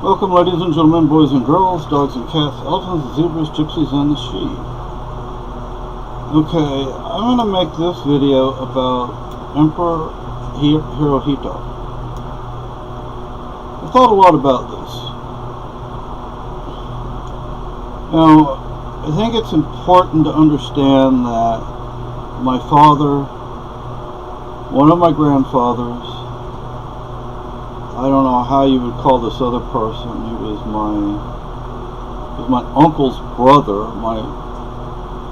Welcome, ladies and gentlemen, boys and girls, dogs and cats, elephants, zebras, gypsies, and the sheep. Okay, I'm going to make this video about Emperor Hirohito. I thought a lot about this. Now, I think it's important to understand that my father, one of my grandfathers, I don't know how you would call this other person. He was my uncle's brother, my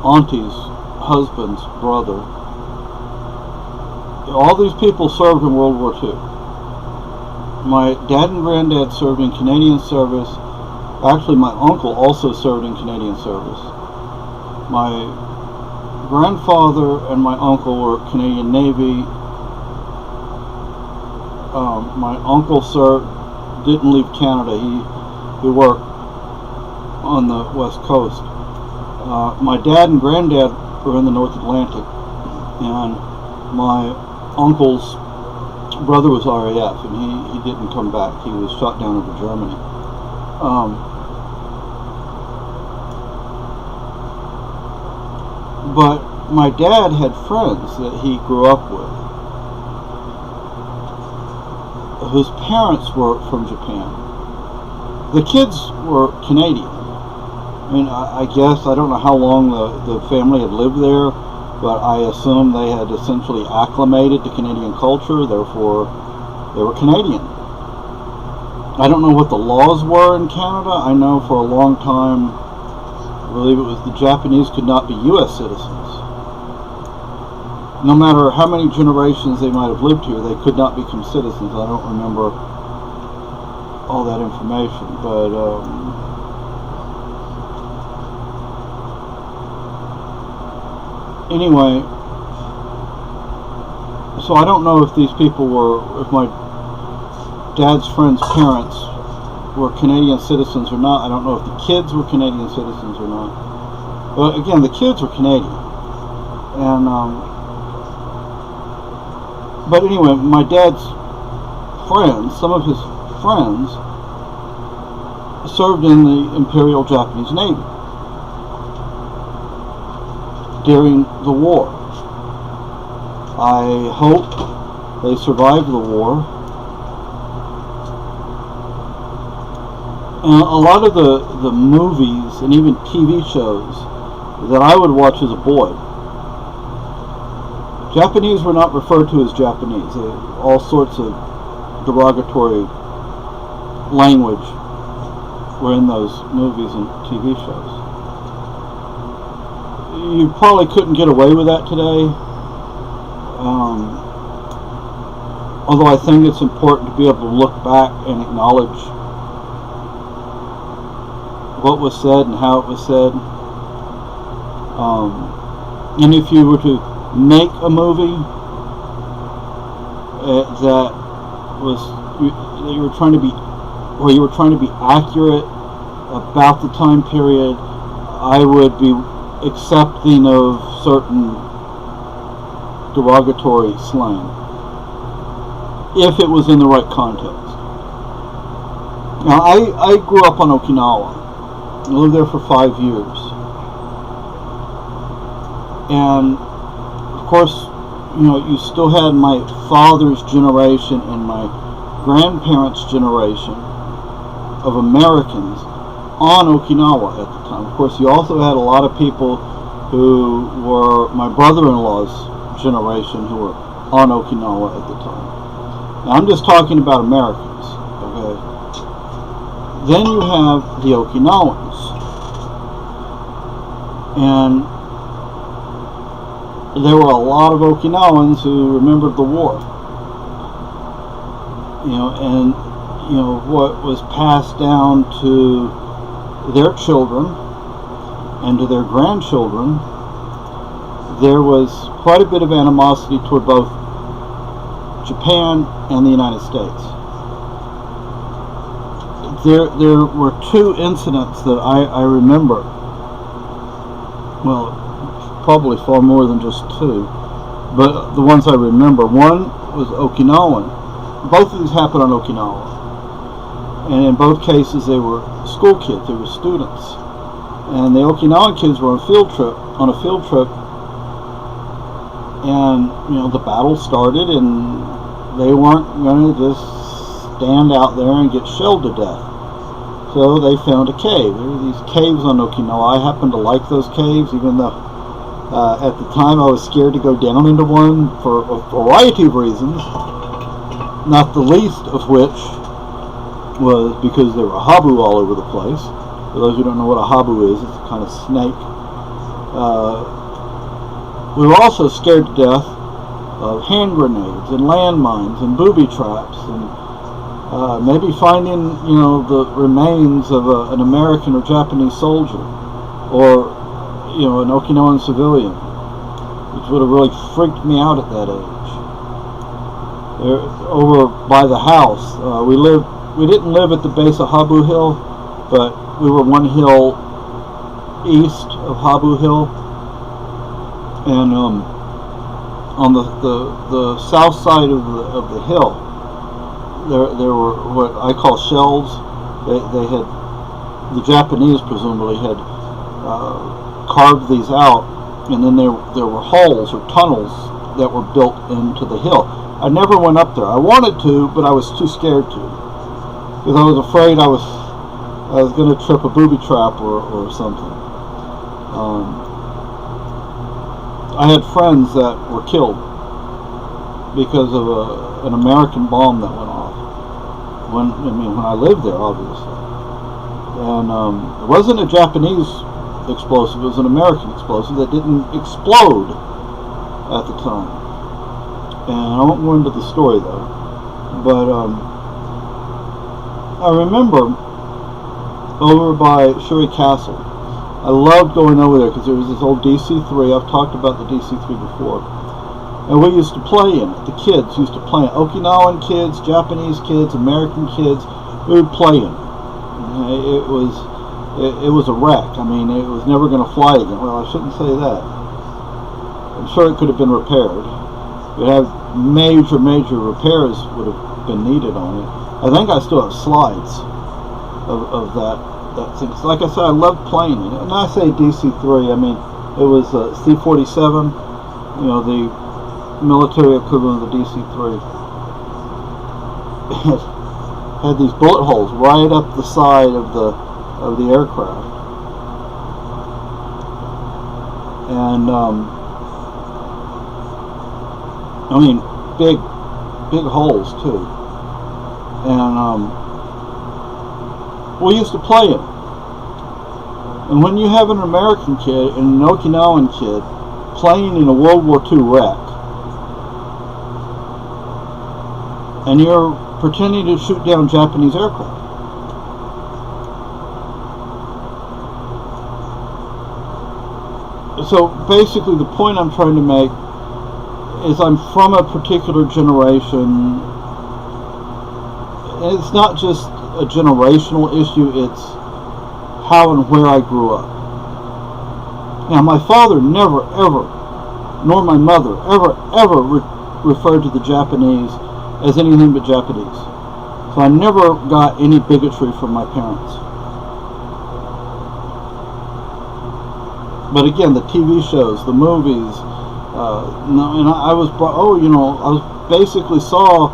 auntie's husband's brother. All these people served in World War II. My dad and granddad served in Canadian service. Actually, my uncle also served in Canadian service. My grandfather and my uncle were Canadian Navy. My uncle didn't leave Canada. He worked on the West Coast. My dad and granddad were in the North Atlantic, and my uncle's brother was RAF, and he didn't come back. He was shot down over Germany. But my dad had friends that he grew up with, whose parents were from Japan. The kids were Canadian. I mean, I guess, I don't know how long the family had lived there, but I assume they had essentially acclimated to Canadian culture, therefore they were Canadian. I don't know what the laws were in Canada. I know for a long time, I believe it was the Japanese could not be U.S. citizens. No matter how many generations they might have lived here, they could not become citizens. I don't remember all that information, but anyway, so I don't know if these people if my dad's friends' parents were Canadian citizens or not. I don't know if the kids were Canadian citizens or not. But again, the kids were Canadian. And but anyway, my dad's friends, some of his friends, served in the Imperial Japanese Navy during the war. I hope they survived the war. And a lot of the movies and even TV shows that I would watch as a boy, Japanese were not referred to as Japanese. All sorts of derogatory language were in those movies and TV shows. You probably couldn't get away with that today. Although I think it's important to be able to look back and acknowledge what was said and how it was said. And if you were to make a movie that you were trying to be accurate about the time period, I would be accepting of certain derogatory slang if it was in the right context. Now, I grew up on Okinawa. I lived there for 5 years, and of course, you still had my father's generation and my grandparents' generation of Americans on Okinawa at the time. Of course, you also had a lot of people who were my brother-in-law's generation who were on Okinawa at the time. Now, I'm just talking about Americans, okay? Then you have the Okinawans, and there were a lot of Okinawans who remembered the war. And what was passed down to their children and to their grandchildren, there was quite a bit of animosity toward both Japan and the United States. There were 2 incidents that I remember. Well, probably far more than just 2, but the ones I remember. One was Okinawan. Both of these happened on Okinawa. and in both cases they were school kids, they were students. And the Okinawan kids were on a field trip, and the battle started, and they weren't going to just stand out there and get shelled to death. So they found a cave. There were these caves on Okinawa. I happened to like those caves, even though at the time I was scared to go down into one for a variety of reasons, not the least of which was because there were habu all over the place. For those who don't know what a habu is, it's a kind of snake. We were also scared to death of hand grenades and landmines and booby traps, and maybe finding the remains of an American or Japanese soldier, or an Okinawan civilian, which would have really freaked me out at that age. Over by the house, we didn't live at the base of Habu Hill, but we were one hill east of Habu Hill, and on the south side of the hill, there were what I call shelves. They had, the Japanese presumably had carved these out, and then there were holes or tunnels that were built into the hill. I never went up there. I wanted to, but I was too scared to, because I was afraid I was going to trip a booby trap or something. I had friends that were killed because of an American bomb that went off. When I lived there, obviously, and it wasn't a Japanese explosive; it was an American explosive that didn't explode at the time. And I won't go into the story though, but I remember over by Shōwa Castle. I loved going over there because there was this old DC-3. I've talked about the DC-3 before. And we used to play in it. The kids used to play in it. Okinawan kids, Japanese kids, American kids. We would play in it. It was a wreck. I mean, it was never going to fly again. Well, I shouldn't say that. I'm sure it could have been repaired. We'd have major repairs would have been needed on it. I think I still have slides of that thing. So like I said, I loved playing it. And I say DC-3, I mean, it was C-47, the military equivalent of the DC-3. It had these bullet holes right up the side of the aircraft. And, I mean, big holes, too. And, we used to play it. And when you have an American kid and an Okinawan kid playing in a World War II wreck, and you're pretending to shoot down Japanese aircraft, so basically the point I'm trying to make is I'm from a particular generation, and it's not just a generational issue, it's how and where I grew up. Now, my father never, ever, nor my mother, ever referred to the Japanese as anything but Japanese. So I never got any bigotry from my parents. But again, the TV shows, the movies, and I was basically saw,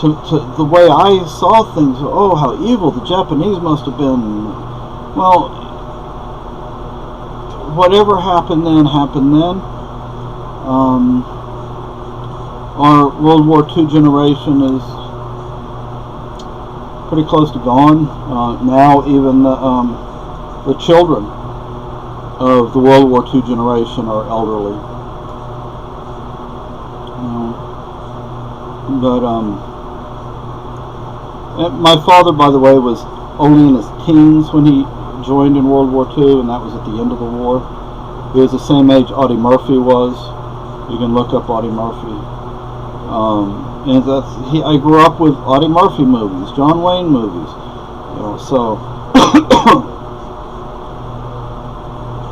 to the way I saw things, oh, how evil the Japanese must have been. Well, whatever happened then. Our World War II generation is pretty close to gone. Now even the children of the World War II generation are elderly. My father, by the way, was only in his teens when he joined in World War II, and that was at the end of the war. He was the same age Audie Murphy was. You can look up Audie Murphy. I grew up with Audie Murphy movies, John Wayne movies. So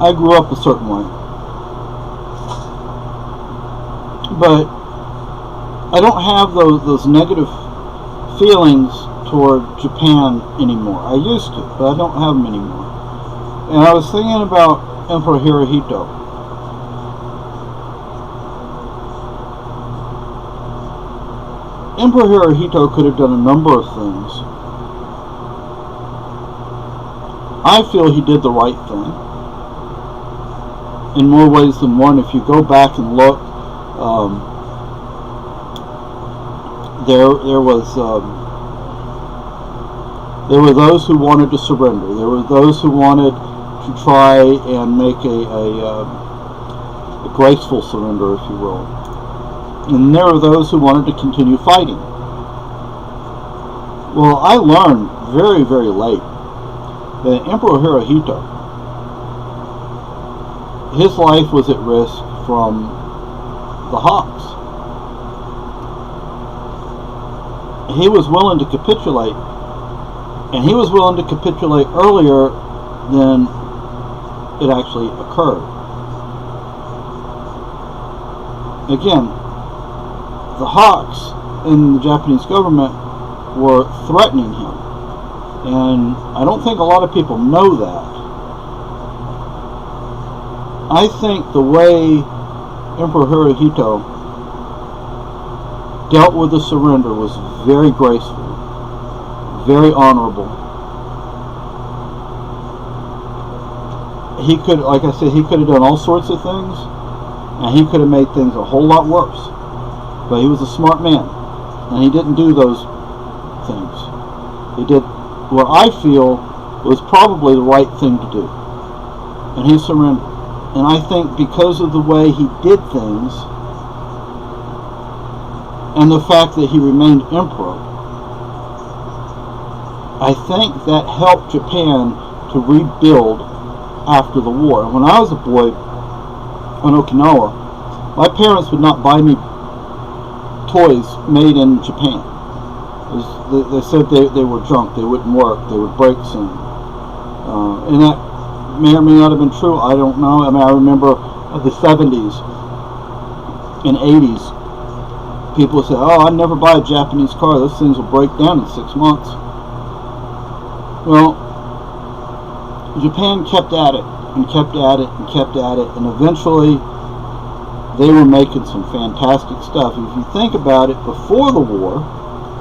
I grew up a certain way. But I don't have those negative feelings toward Japan anymore. I used to, but I don't have them anymore. And I was thinking about Emperor Hirohito. Emperor Hirohito could have done a number of things. I feel he did the right thing in more ways than one. If you go back and look, there were those who wanted to surrender. There were those who wanted to try and make a graceful surrender, if you will. And there were those who wanted to continue fighting. Well, I learned very, very late that Emperor Hirohito, his life was at risk from the Hawks. He was willing to capitulate, and he was willing to capitulate earlier than it actually occurred. Again, the Hawks and the Japanese government were threatening him, and I don't think a lot of people know that. I think the way Emperor Hirohito dealt with the surrender was very graceful, very honorable. He could, like I said, he could have done all sorts of things, and he could have made things a whole lot worse. But he was a smart man, and he didn't do those things. He did what I feel was probably the right thing to do, and he surrendered. And I think because of the way he did things, and the fact that he remained emperor, I think that helped Japan to rebuild after the war. When I was a boy on Okinawa, my parents would not buy me toys made in Japan. They said they were junk, they wouldn't work, they would break soon. And that may or may not have been true, I don't know. I mean, I remember the 70s and 80s, people say, oh, I'd never buy a Japanese car, those things will break down in 6 months. Well, Japan kept at it, and kept at it, and kept at it, and eventually they were making some fantastic stuff. If you think about it, before the war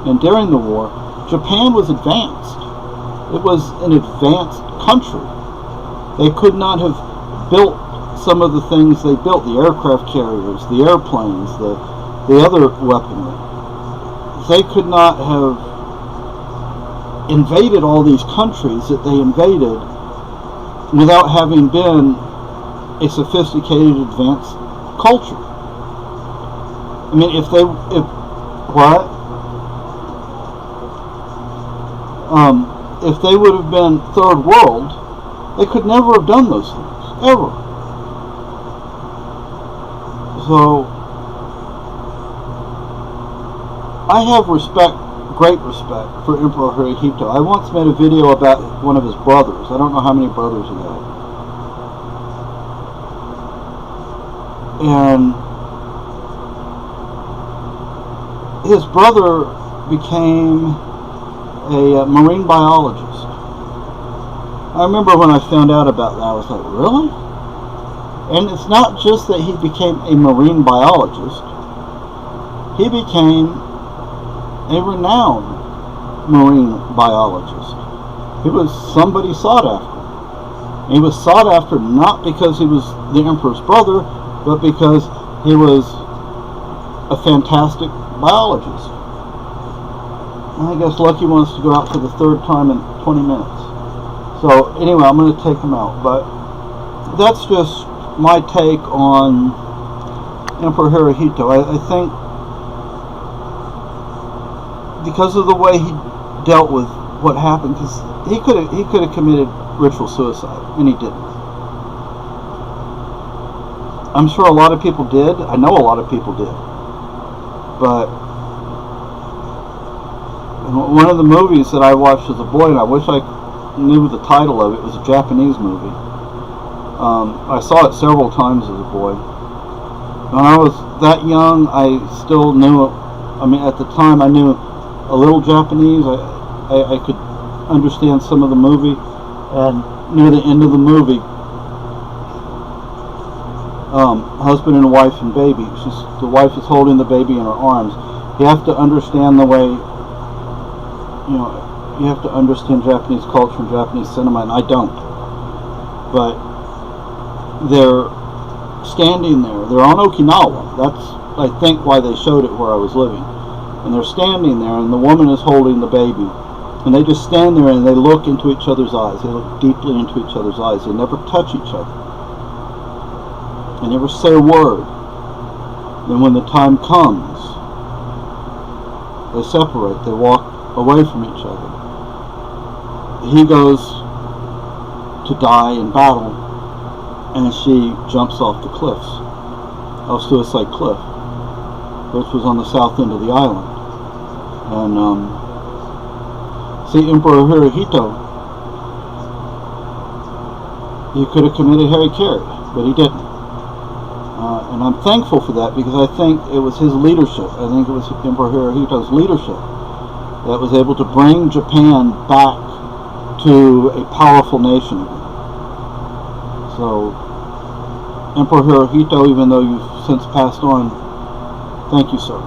and during the war, Japan was advanced. It was an advanced country. They could not have built some of the things they built, the aircraft carriers, the airplanes, the other weaponry. They could not have invaded all these countries that they invaded without having been a sophisticated, advanced culture. I mean, if they would have been third world, they could never have done those things, ever. So, I have great respect for Emperor Hirohito. I once made a video about one of his brothers. I don't know how many brothers he had. And his brother became a marine biologist. I remember when I found out about that, I was like, really? And it's not just that he became a marine biologist. He became a renowned marine biologist. He was somebody sought after. And he was sought after not because he was the emperor's brother, but because he was a fantastic biologist. I guess Lucky wants to go out for the third time in 20 minutes. So anyway, I'm going to take him out. But that's just my take on Emperor Hirohito. I think because of the way he dealt with what happened, because he could have committed ritual suicide, and he didn't. I'm sure a lot of people did. I know a lot of people did. But one of the movies that I watched as a boy, and I wish I knew the title of it, was a Japanese movie. I saw it several times as a boy. When I was that young, I still knew, I mean, at the time I knew a little Japanese. I could understand some of the movie, and near the end of the movie, husband and wife and baby. The wife is holding the baby in her arms. You have to understand the way, you have to understand Japanese culture and Japanese cinema, and I don't. But they're standing there. They're on Okinawa. That's, I think, why they showed it where I was living. And they're standing there, and the woman is holding the baby. And they just stand there and they look into each other's eyes. They look deeply into each other's eyes. They never touch each other. They never say a word. Then when the time comes, they separate. They walk away from each other. He goes to die in battle, and she jumps off the cliffs, off Suicide Cliff, which was on the south end of the island. And see, Emperor Hirohito, he could have committed hara-kiri, but he didn't. And I'm thankful for that, because I think it was his leadership. I think it was Emperor Hirohito's leadership that was able to bring Japan back to a powerful nation again. So, Emperor Hirohito, even though you've since passed on, thank you, sir.